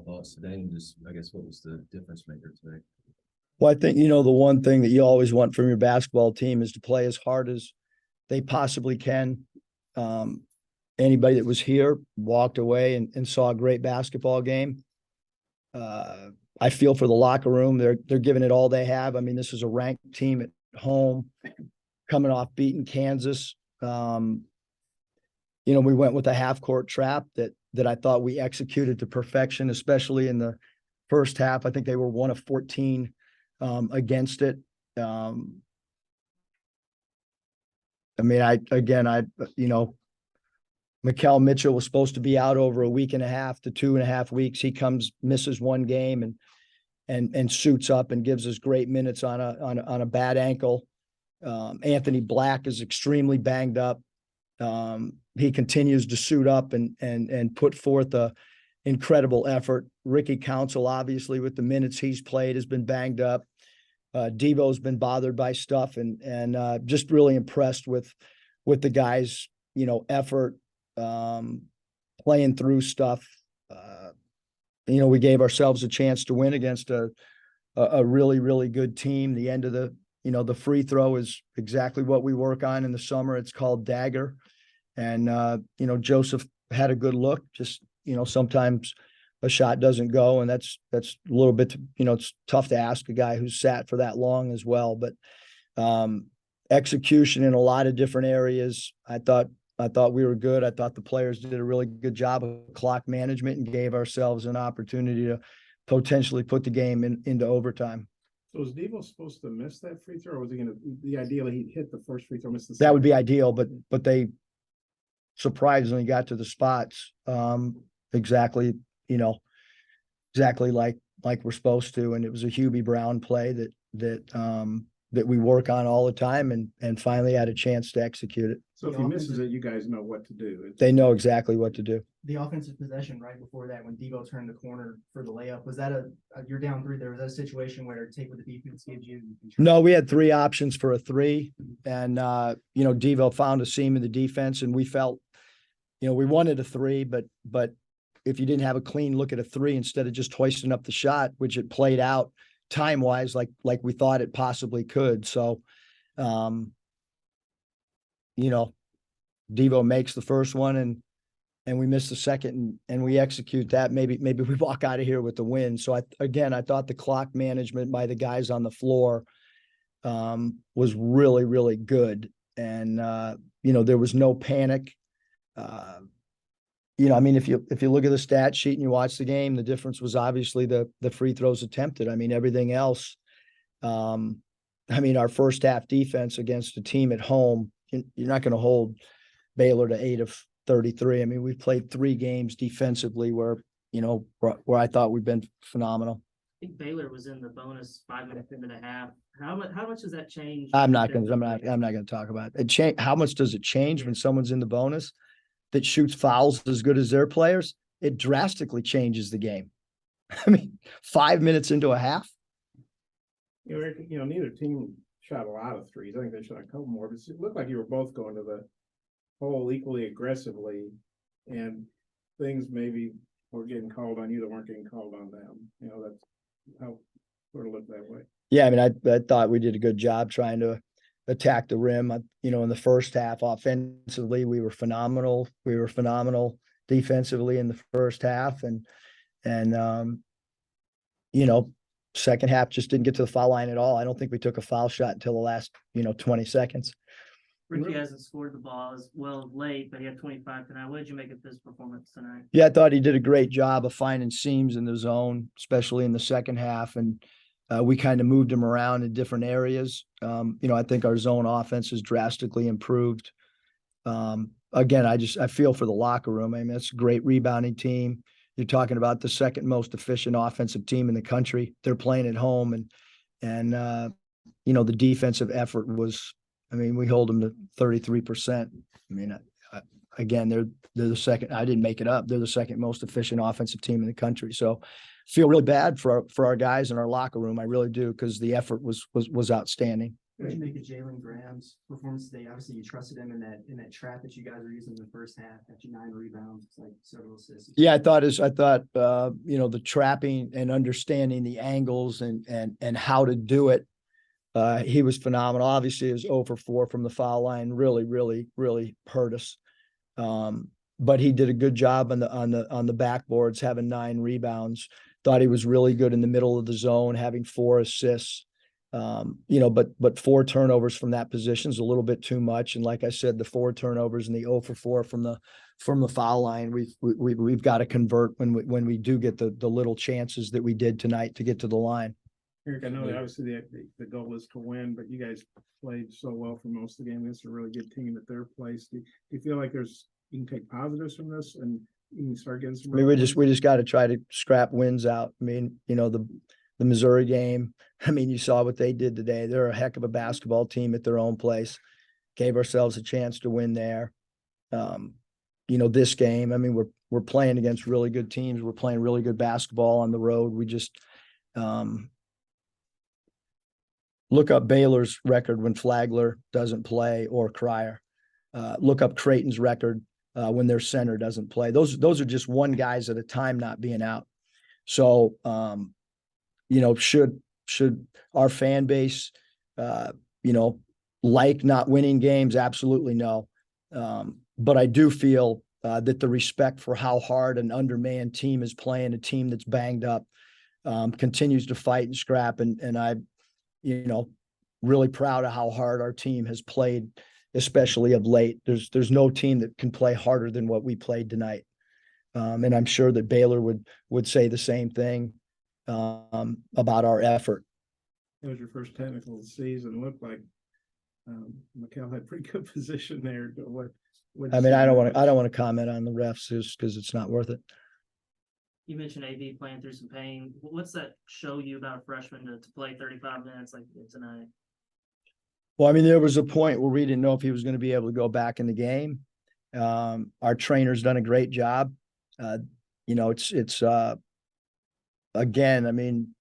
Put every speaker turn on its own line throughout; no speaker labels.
thoughts today, and just I guess what was the difference maker today?
Well, I think, the one thing that you always want from your basketball team is to play as hard as they possibly can. Um, Anybody that was here walked away and saw a great basketball game. I feel for the locker room. They're giving it all they have. I mean, this is a ranked team at home coming off beating Kansas. We went with a half court trap that I thought we executed to perfection, especially in the first half. I think they were 1 of 14 against it. Mikal Mitchell was supposed to be out over a week and a half to 2.5 weeks. He misses one game and suits up and gives us great minutes on a bad ankle. Anthony Black is extremely banged up. He continues to suit up and put forth a incredible effort. Ricky Council, obviously, with the minutes he's played, has been banged up. Devo's been bothered by stuff, and just really impressed with the guys' effort, playing through stuff. We gave ourselves a chance to win against a really, really good team. The end of the free throw is exactly what we work on in the summer. It's called Dagger. And, Joseph had a good look. Just, sometimes a shot doesn't go, and that's a little bit, it's tough to ask a guy who's sat for that long as well. But execution in a lot of different areas. I thought we were good. I thought the players did a really good job of clock management and gave ourselves an opportunity to potentially put the game into overtime.
So was Devo supposed to miss that free throw, or was he going to be ideally he'd hit the first free throw, miss the second?
That would be ideal, but they surprisingly got to the spots exactly like we're supposed to, and it was a Hubie Brown play that we work on all the time, and finally had a chance to execute it.
So if he misses it, you guys know what to do.
They know exactly what to do.
The offensive possession right before that, when Devo turned the corner for the layup, was that you're down 3 there? Was that a situation where take what the defense gives you?
No, we had 3 options for a 3, and Devo found a seam in the defense, and we felt, we wanted a 3, but if you didn't have a clean look at a 3 instead of just hoisting up the shot, which it played out time-wise like we thought it possibly could. So, Devo makes the first one, and we miss the second, and we execute that. Maybe we walk out of here with the win. So I thought the clock management by the guys on the floor was really, really good. And there was no panic. If you look at the stat sheet and you watch the game, the difference was obviously the free throws attempted. Everything else. Our first half defense against a team at home, you're not going to hold Baylor to 8 of 33. We've played 3 games defensively where I thought we've been phenomenal.
I think Baylor was in the bonus 5 minutes into the half. How much does that change?
I'm not going to talk about it. How much does it change when someone's in the bonus that shoots fouls as good as their players? It drastically changes the game. 5 minutes into a half.
Neither team shot a lot of threes. I think they shot a couple more, but it looked like you were both going to the hole equally aggressively, and things maybe were getting called on you that weren't getting called on them. That's how sort of looked that way.
Yeah, I thought we did a good job trying to attack the rim. In the first half, offensively, we were phenomenal. We were phenomenal defensively in the first half, and second half just didn't get to the foul line at all. I don't think we took a foul shot until the last 20 seconds.
Ricky hasn't scored the ball as well late, but he had 25 tonight. What did you make of his performance tonight?
Yeah, I thought he did a great job of finding seams in the zone, especially in the second half, and we kind of moved him around in different areas. I think our zone offense has drastically improved. Again, I feel for the locker room. It's a great rebounding team. You're talking about the second most efficient offensive team in the country. They're playing at home, and the defensive effort was, we hold them to 33%. Again, they're the second. I didn't make it up. They're the second most efficient offensive team in the country. So feel really bad for our guys in our locker room. I really do, because the effort was outstanding.
What'd you make of Jalen Graham's performance today? Obviously, you trusted him in that trap that you guys were using in the first half. Got you 9 rebounds, it's like several assists.
Yeah, I thought, the trapping and understanding the angles and how to do it. He was phenomenal. Obviously, he was 0 for 4 from the foul line. Really, really, really hurt us. But he did a good job on the backboards, having 9 rebounds. Thought he was really good in the middle of the zone, having 4 assists. But 4 turnovers from that position is a little bit too much. And like I said, the 4 turnovers and the 0 for 4 from the foul line, we've got to convert when we do get the little chances that we did tonight to get to the line.
Eric, I know that obviously the goal is to win, but you guys played so well for most of the game. It's a really good team at their place. Do you feel like you can take positives from this and you can start getting some?
I mean, we just got to try to scrap wins out. I mean, the Missouri game, I mean, you saw what they did today. They're a heck of a basketball team at their own place. Gave ourselves a chance to win there. This game, I mean, we're playing against really good teams. We're playing really good basketball on the road. We just look up Baylor's record when Flagler doesn't play or Cryer. Look up Creighton's record when their center doesn't play. Those are just one guys at a time not being out. So, should our fan base, like not winning games? Absolutely no. But I do feel that the respect for how hard an undermanned team is playing, a team that's banged up, continues to fight and scrap. And I, really proud of how hard our team has played, especially of late. There's no team that can play harder than what we played tonight. And I'm sure that Baylor would say the same thing about our effort.
It was your first technical of the season. It looked like McKell had pretty good position there.
I mean, I don't want to comment on the refs just because it's not worth it.
You mentioned AV playing through some pain. What's that show you about a freshman to play 35 minutes like tonight?
Well, I mean, there was a point where we didn't know if he was going to be able to go back in the game. Our trainer's done a great job. It's again, I mean,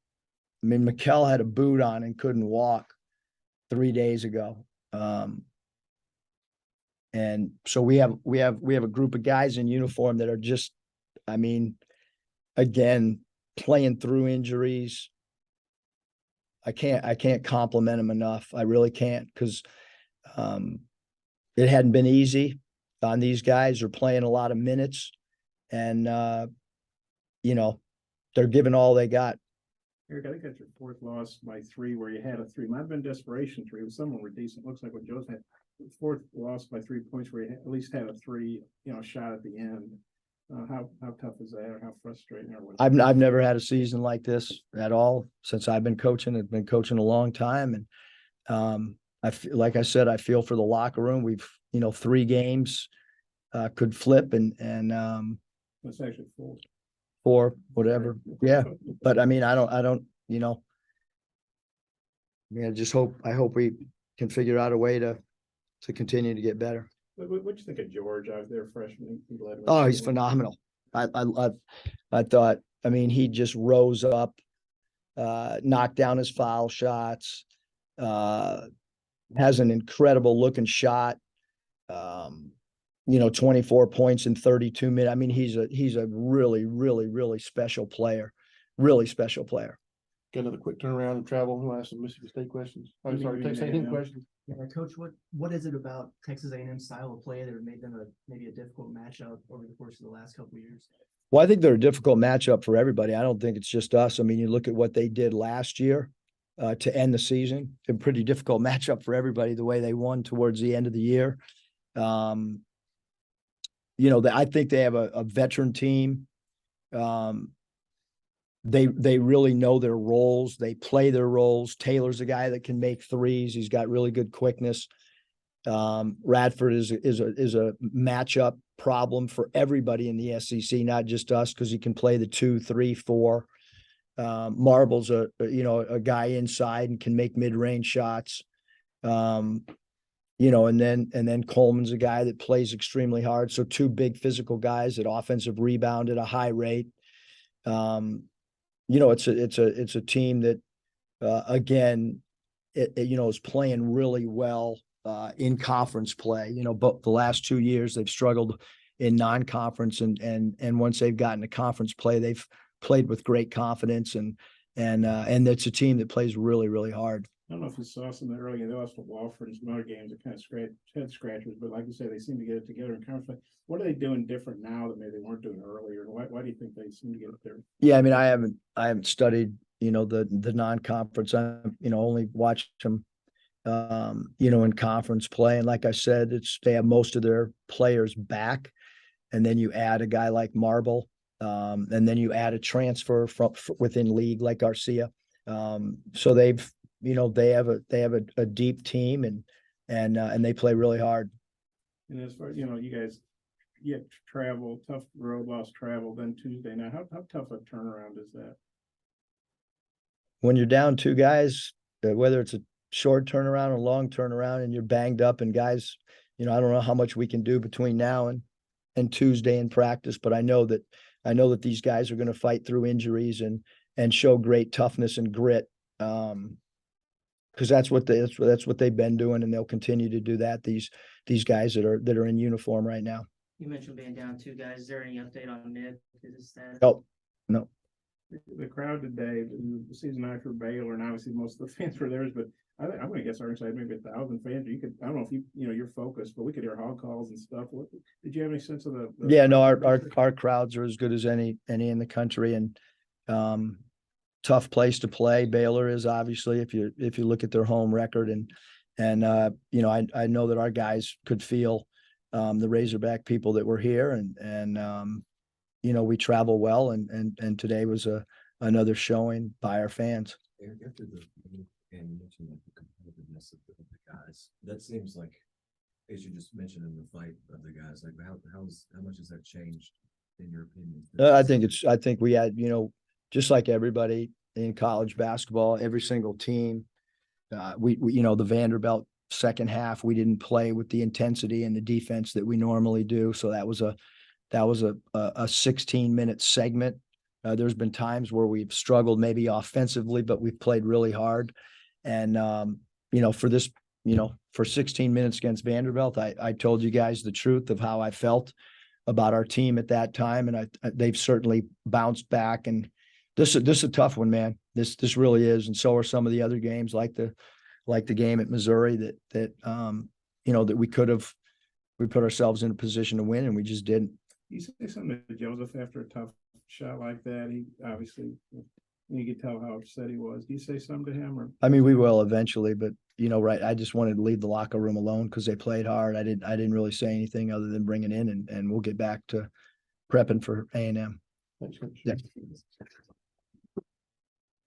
McKell had a boot on and couldn't walk 3 days ago. And so we have a group of guys in uniform that are just, I mean, again, playing through injuries. I can't compliment them enough. I really can't, because it hadn't been easy on these guys. They're playing a lot of minutes, and they're giving all they got.
Eric, I think that's your 4th loss by 3 where you had a 3. Might have been desperation 3. Some were decent. Looks like what Joe's had. 4th loss by 3 points where you at least had a 3, shot at the end. How tough is that, or how frustrating?
I've never had a season like this at all since I've been coaching. I've been coaching a long time, and like I said, I feel for the locker room. We've 3 games could flip, and
It's actually 4.
4, whatever. Yeah, but I mean, I don't. I hope we can figure out a way to continue to get better.
What you think of George out there, freshman?
Oh, he's phenomenal. I thought, I mean, he just rose up, knocked down his foul shots, has an incredible looking shot. 24 points in 32 minutes. I mean, he's a really, really, really special player. Really special player.
Got another quick turnaround and travel. We'll ask some Mississippi State questions. Oh, sorry, Texas A&M questions.
Yeah, Coach, what is it about Texas A&M's style of play that have made them maybe a difficult matchup over the course of the last couple of years?
Well, I think they're a difficult matchup for everybody. I don't think it's just us. I mean, you look at what they did last year to end the season. A pretty difficult matchup for everybody, the way they won towards the end of the year. I think they have a veteran team. They really know their roles. They play their roles. Taylor's a guy that can make threes. He's got really good quickness. Radford is a matchup problem for everybody in the SEC, not just us, because he can play the 2, 3, 4. Marble's a guy inside and can make mid-range shots. And then Coleman's a guy that plays extremely hard. So 2 big physical guys that offensive rebound at a high rate. It's a team that again, is playing really well in conference play. But the last 2 years they've struggled in non-conference, and once they've gotten to conference play, they've played with great confidence, and it's a team that plays really, really hard.
I don't know if you saw some of the early, they lost to Wofford and some other games that kind of head scratchers, but like you say, they seem to get it together in conference play. What are they doing different now that maybe they weren't doing earlier? And why do you think they seem to get it there?
Yeah, I mean, I haven't studied, the non-conference. I, only watched them, in conference play. And like I said, they have most of their players back. And then you add a guy like Marble, and then you add a transfer from within league like Garcia. So they have a deep team, and they play really hard.
And as far as, you guys get travel, tough road loss travel, then Tuesday night, how tough a turnaround is that?
When you're down 2 guys, whether it's a short turnaround or long turnaround, and you're banged up, and guys, I don't know how much we can do between now and Tuesday in practice, but I know that these guys are going to fight through injuries and show great toughness and grit. Because that's what they've been doing, and they'll continue to do that. These guys that are in uniform right now.
You mentioned being down 2 guys. Is there any update on Nick? Is his status?
Oh, no.
The crowd today, the season after Baylor, and obviously most of the fans were theirs, but I'm going to guess our side maybe 1,000 fans. I don't know if you're focused, but we could hear hog calls and stuff. Did you have any sense of the
Yeah, no, our crowds are as good as any in the country, and tough place to play. Baylor is, obviously, if you look at their home record, and I know that our guys could feel the Razorback people that were here, and we travel well, and today was another showing by our fans.
Eric, after the game, you mentioned like the competitiveness of the guys. That seems like, as you just mentioned, in the fight of the guys, like how much has that changed in your opinion?
I think we had, just like everybody in college basketball, every single team, we the Vanderbilt second half, we didn't play with the intensity and the defense that we normally do. So that was a 16-minute segment. There's been times where we've struggled maybe offensively, but we've played really hard. And, for 16 minutes against Vanderbilt, I told you guys the truth of how I felt about our team at that time. And they've certainly bounced back. And this is a tough one, man. This really is. And so are some of the other games, like the game at Missouri that we put ourselves in a position to win, and we just didn't.
You say something to Joseph after a tough shot like that? He obviously, you could tell how upset he was. Do you say something to him? Or
I mean, we will eventually, but right. I just wanted to leave the locker room alone because they played hard. I didn't really say anything other than bring it in, and we'll get back to prepping for A&M.
Thanks, Coach.
Yeah.